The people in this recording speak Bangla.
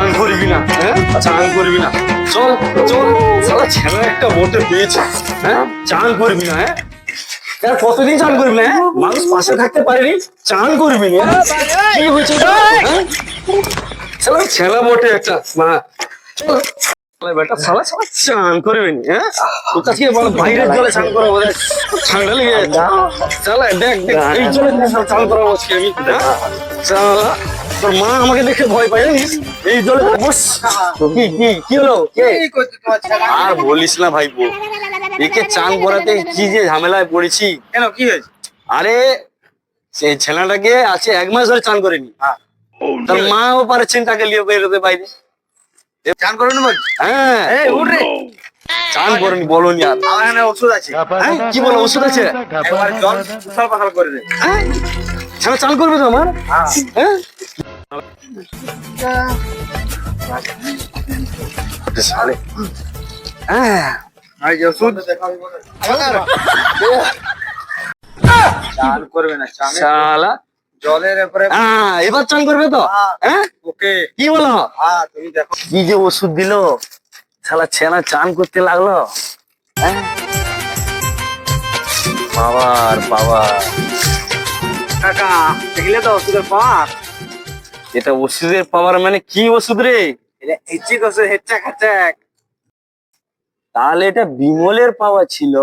চান করবি না? হ্যাঁ, চান করবি না? চল চল, শালা ছেলে একটা বটে পেয়েছে। হ্যাঁ, চান করবি না? হ্যাঁ, আর কতদিন চান করবি না? হ্যাঁ, মানুষ পাশে থাকতে পারেনি, চান করবি না? হ্যাঁ? কি হয়েছে তোর? হ্যাঁ? শালা ছেলে বটে একটা। মা চল, শালা বেটা, শালা শালা চান করবি না? হ্যাঁ, তোর কাছে বল বাইরের জলে চান করাবো, দেখ ঠান্ডা লেগে যাচ্ছে। শালা দেখ দেখ, এই জলে চান করাবো আজকে আমি। হ্যাঁ? শালা তোর মা আমাকে দেখে ভয় পায় জানিস, এই জলে বস। কি কি কি হলো? কে? আর বলিস না ভাইপো, একে চান করাতে কি যে ঝামেলায় পড়েছি। কেন, কি হয়েছে? আরে সেই ছেলেটাকে আছে 1 মাস ধরে চান করেনি, তার মাও পারছেন তাকে নিয়ে বেরোতে বাইরে। চান করুন বলছি। হ্যাঁ, এই উঠ রে, চান করেনি বলোনি আর। আমার এখানে ওষুধ আছে। হ্যাঁ, কি বলো, ওষুধ আছে? একবার জল উথাল পাথাল করে দে। হ্যাঁ, ছেলে চান করবে তো আমার? হ্যাঁ, শালে। হ্যাঁ, আর যে ওষুধ চান করবে না, চান শালা। জলের উপরে। হ্যাঁ, এবার চান করবে তো? হ্যাঁ, ওকে, কি বলো? হ্যাঁ তুমি দেখো। কি যে ওষুধ দিল, শালা ছেনা চান করতে লাগলো। হ্যাঁ, বাবার বাবা, কাকা দেখলে তো ওষুধের পাওয়ার। এটা ওষুধের পাওয়ার মানে কি ওষুধ রে? এটা ইচ্ছি করছে, হেচ্চাক হেচ্চাক। তাহলে এটা বিমলের পাওয়া ছিল।